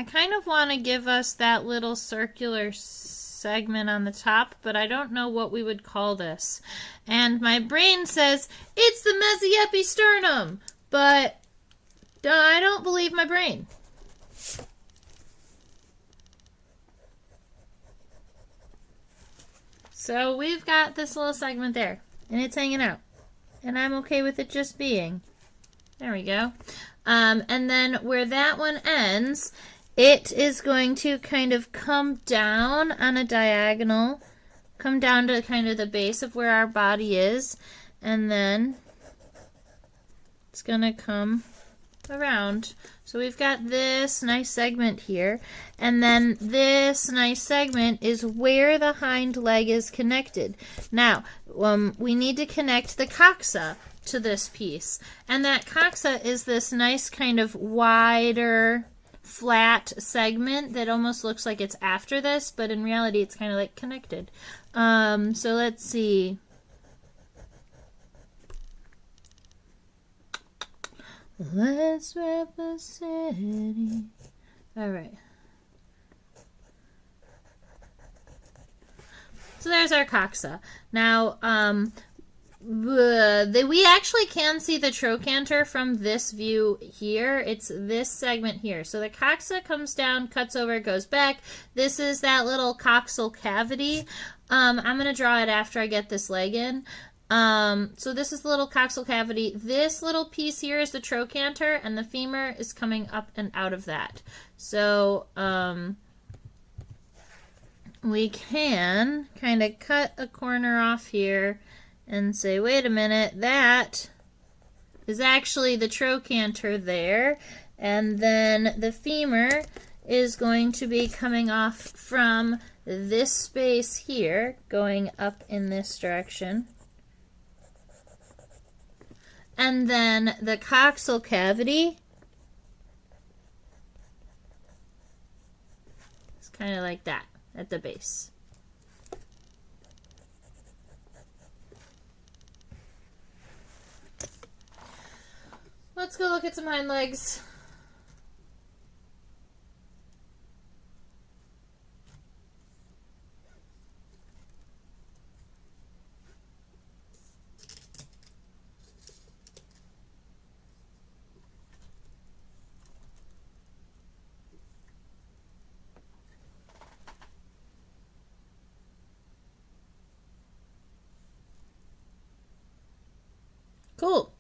A: kind of want to give us that little circular segment on the top, but I don't know what we would call this. And my brain says, it's the mesoepisternum, but I don't believe my brain. So we've got this little segment there, and it's hanging out. And I'm okay with it just being. There we go. And then where that one ends, it is going to kind of come down on a diagonal, come down to kind of the base of where our body is, and then it's going to come around. So we've got this nice segment here, and then this nice segment is where the hind leg is connected. Now, we need to connect the coxa to this piece, and that coxa is this nice kind of wider, flat segment that almost looks like it's after this, but in reality it's kind of like connected. So let's see. Let's rep a city. All right. So there's our coxa. Now, we actually can see the trochanter from this view here. It's this segment here. So the coxa comes down, cuts over, goes back. This is that little coxal cavity. I'm going to draw it after I get this leg in. So this is the little coxal cavity. This little piece here is the trochanter, and the femur is coming up and out of that. So, we can kind of cut a corner off here and say, wait a minute, that is actually the trochanter there, and then the femur is going to be coming off from this space here, going up in this direction. And then the coxal cavity is kind of like that at the base. Let's go look at some hind legs. Cool.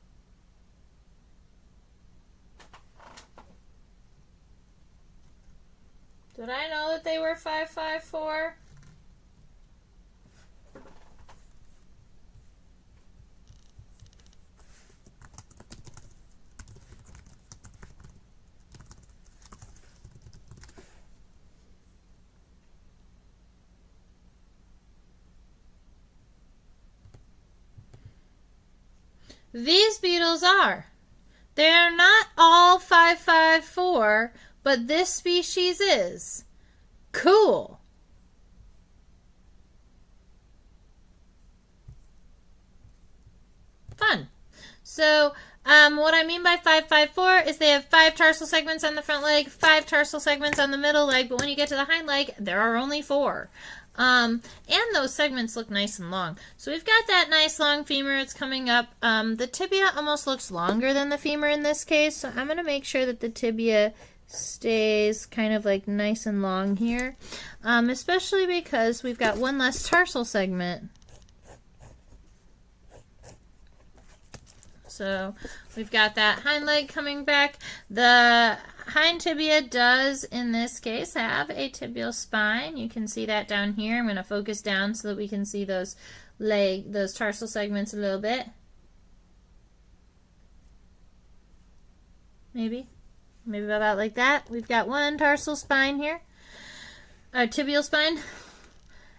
A: Did I know that they were 554? These beetles are. They are not all 554, but this species is. Cool. Fun. So, what I mean by 554 is they have 5 tarsal segments on the front leg, 5 tarsal segments on the middle leg, but when you get to the hind leg, there are only 4. And those segments look nice and long. So we've got that nice long femur. It's coming up. The tibia almost looks longer than the femur in this case, so I'm going to make sure that the tibia stays kind of like nice and long here, especially because we've got one less tarsal segment. So we've got that hind leg coming back. The hind tibia does, in this case, have a tibial spine. You can see that down here. I'm going to focus down so that we can see those tarsal segments a little bit. Maybe about like that. We've got one tarsal spine here, a tibial spine.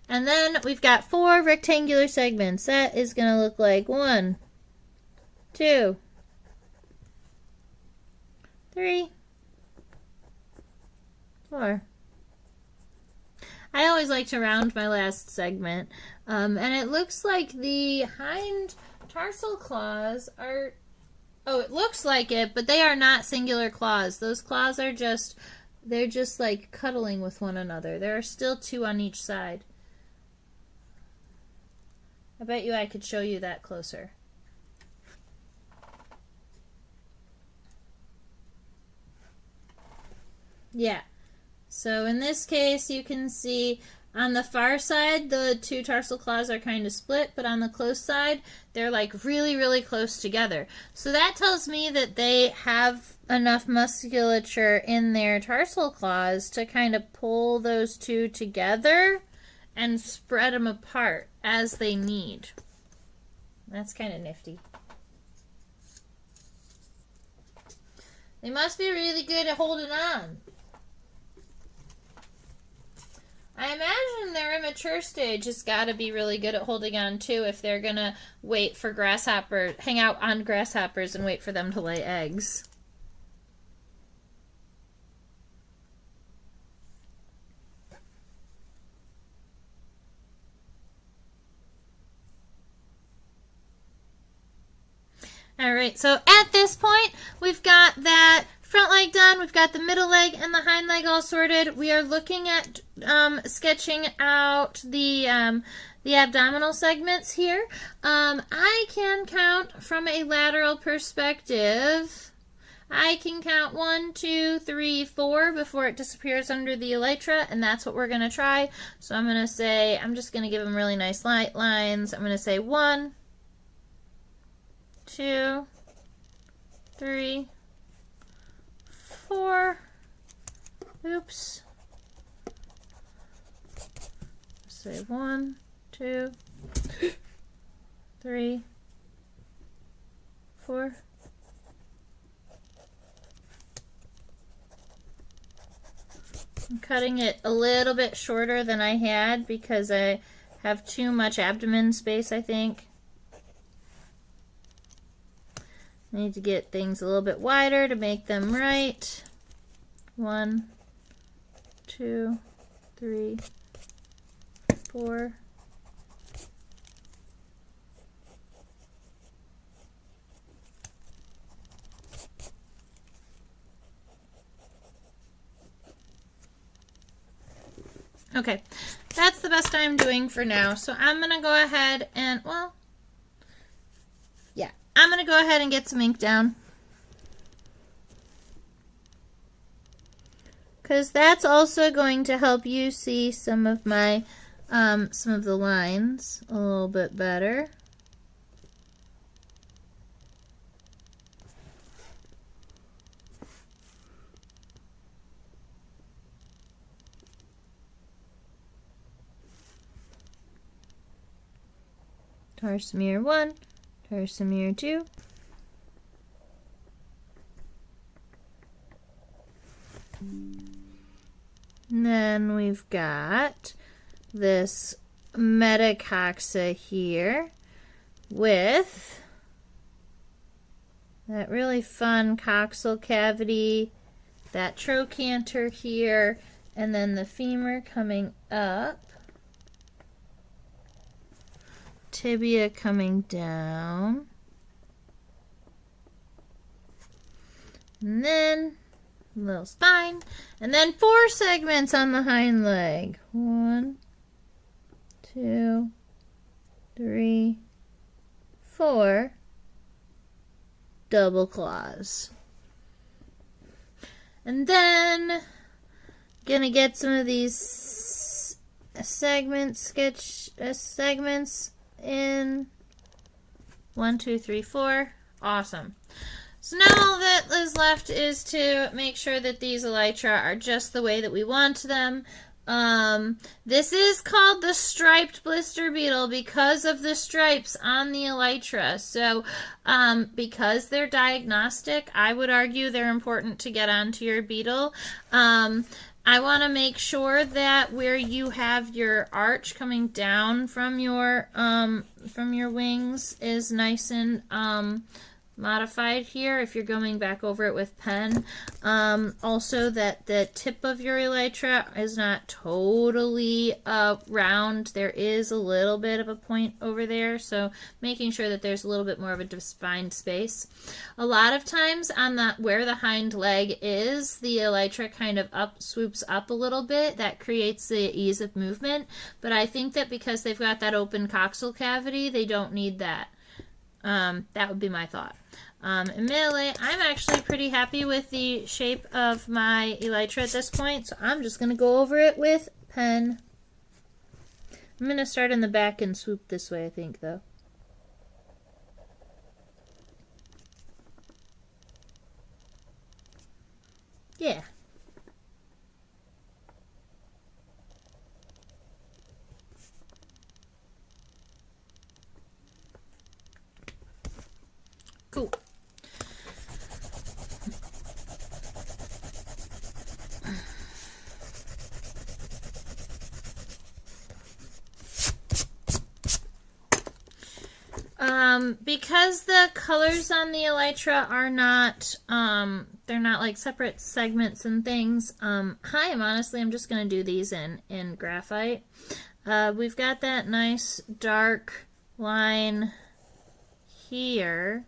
A: And then we've got 4 rectangular segments. That is going to look like 1, 2, 3, 4. I always like to round my last segment. And it looks like the hind tarsal claws are, oh, it looks like it, but they are not singular claws. Those claws are they're just like cuddling with one another. There are still 2 on each side. I bet you I could show you that closer. Yeah. So in this case, you can see on the far side, the 2 tarsal claws are kind of split, but on the close side, they're like really, really close together. So that tells me that they have enough musculature in their tarsal claws to kind of pull those 2 together and spread them apart as they need. That's kind of nifty. They must be really good at holding on. I imagine their immature stage has got to be really good at holding on too if they're going to wait for grasshoppers, hang out on grasshoppers and wait for them to lay eggs. All right, so at this point, we've got that front leg done. We've got the middle leg and the hind leg all sorted. We are looking at sketching out the abdominal segments here. I can count from a lateral perspective. I can count 1, 2, 3, 4 before it disappears under the elytra, and that's what we're going to try. So I'm going to say, I'm just going to give them really nice light lines. I'm going to say 1, 2, 3, 4. Oops. Say 1, 2, 3, 4. I'm cutting it a little bit shorter than I had because I have too much abdomen space, I think. I need to get things a little bit wider to make them right. 1, 2, 3, 4. Okay, that's the best I'm doing for now. So I'm going to go ahead and, well, yeah, I'm going to go ahead and get some ink down. Because that's also going to help you see some of my, some of the lines a little bit better. Tarsier 1, Tarsier 2. And then we've got this Epicauta here with that really fun coxal cavity, that trochanter here, and then the femur coming up. Tibia coming down, and then a little spine, and then 4 segments on the hind leg. 1, 2, 3, 4. Double claws. And then gonna get some of these segments in 1, 2, 3, 4. Awesome. So now all that is left is to make sure that these elytra are just the way that we want them. This is called the striped blister beetle because of the stripes on the elytra. So because they're diagnostic, I would argue they're important to get onto your beetle. I want to make sure that where you have your arch coming down from your wings is nice and modified here if you're going back over it with pen. Also that the tip of your elytra is not totally round. There is a little bit of a point over there, so making sure that there's a little bit more of a defined space. A lot of times on where the hind leg is, the elytra kind of swoops up a little bit. That creates the ease of movement, but I think that because they've got that open coxal cavity, they don't need that. That would be my thought. In melee, I'm actually pretty happy with the shape of my elytra at this point, so I'm just going to go over it with pen. I'm going to start in the back and swoop this way, I think, though. Yeah. Cool. Because the colors on the elytra are not, they're not like separate segments and things, I'm just going to do these in graphite. We've got that nice dark line here.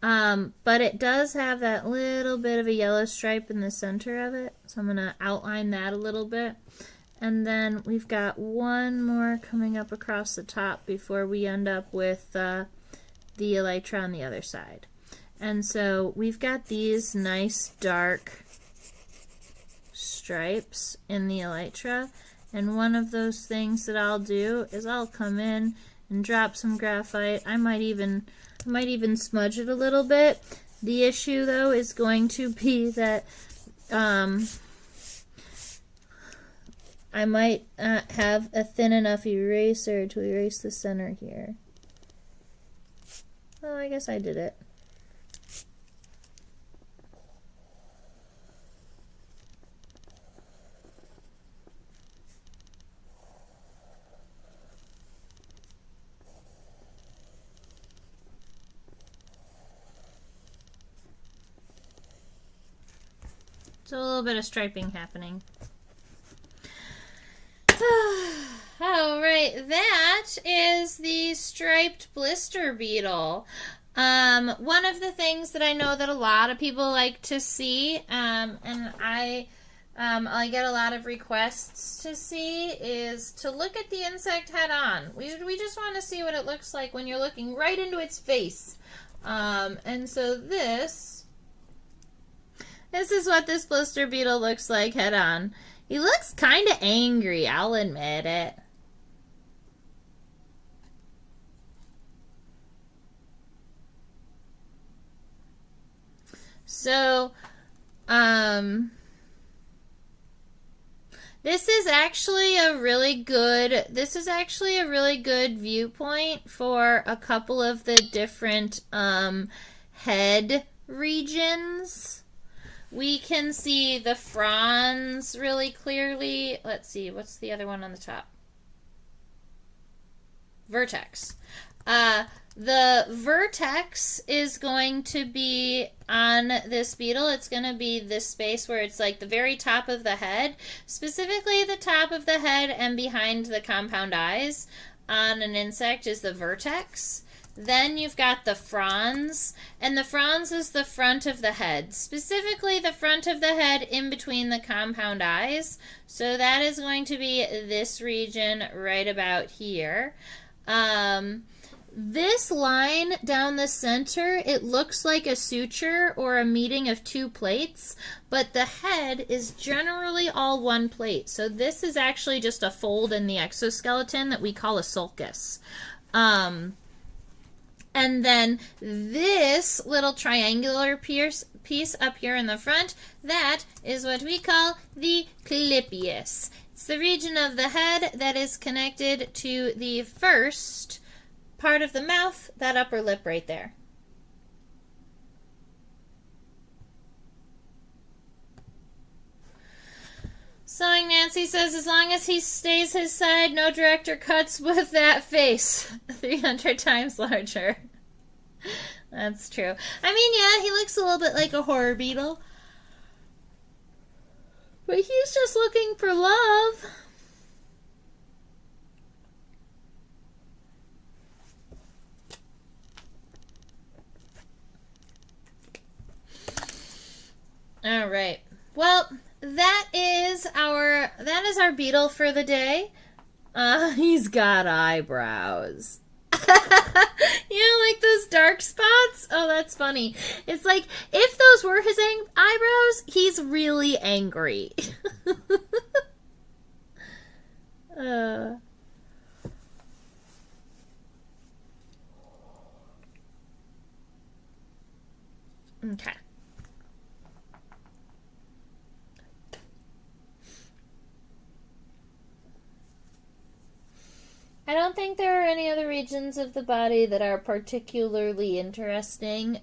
A: But it does have that little bit of a yellow stripe in the center of it. So I'm going to outline that a little bit. And then we've got one more coming up across the top before we end up with the elytra on the other side. And so we've got these nice dark stripes in the elytra. And one of those things that I'll do is I'll come in and drop some graphite. I might even smudge it a little bit. The issue though is going to be that I might not have a thin enough eraser to erase the center here. Oh, I guess I did it. So a little bit of striping happening. Alright, that is the striped blister beetle. One of the things that I know that a lot of people like to see, and I get a lot of requests to see, is to look at the insect head on. We just want to see what it looks like when you're looking right into its face. And so this is what this blister beetle looks like head on. He looks kind of angry, I'll admit it. So, this is actually a really good viewpoint for a couple of the different head regions. We can see the fronds really clearly. Let's see, what's the other one on the top? Vertex. The vertex is going to be on this beetle. It's going to be this space where it's like the very top of the head, specifically the top of the head and behind the compound eyes on an insect is the vertex. Then you've got the fronds, and the fronds is the front of the head, specifically the front of the head in between the compound eyes. So that is going to be this region right about here. This line down the center, it looks like a suture or a meeting of two plates, but the head is generally all one plate. So this is actually just a fold in the exoskeleton that we call a sulcus. And then this little triangular piece up here in the front, that is what we call the clypeus. It's the region of the head that is connected to the first part of the mouth, that upper lip right there. Sewing Nancy says, as long as he stays his side, no director cuts with that face. 300 times larger. That's true. I mean, yeah, he looks a little bit like a horror beetle. But he's just looking for love. All right. Well, that is our beetle for the day. He's got eyebrows. You know, like those dark spots? Oh, that's funny. It's like, if those were his eyebrows, he's really angry. Okay. I don't think there are any other regions of the body that are particularly interesting.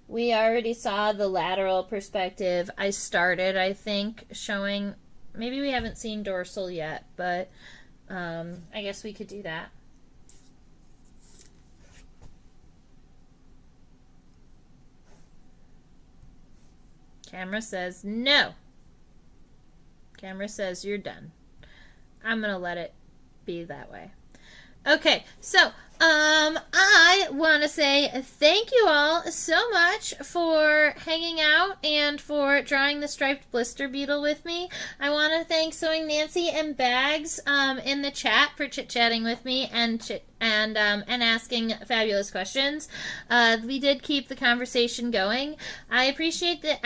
A: We already saw the lateral perspective. I started, I think, showing, maybe we haven't seen dorsal yet, but I guess we could do that. Camera says no. Camera says you're done. I'm going to let it be that way. Okay, so
B: I want to say thank you all so much for hanging out and for drawing the striped blister beetle with me. I want to thank Sewing Nancy and Bags in the chat for chit-chatting with me and asking fabulous questions. We did keep the conversation going. I appreciate that.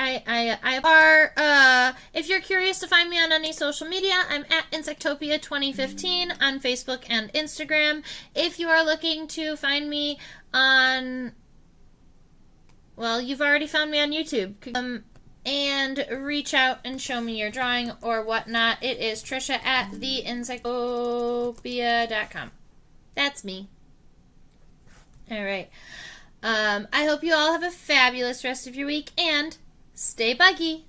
B: If you're curious to find me on any social media, I'm at Insectopia 2015 on Facebook and Instagram. If you are looking to find me on, well, you've already found me on YouTube. And reach out and show me your drawing or whatnot. It is Trisha at theinsectopia.com. That's me. All right. I hope you all have a fabulous rest of your week and stay buggy.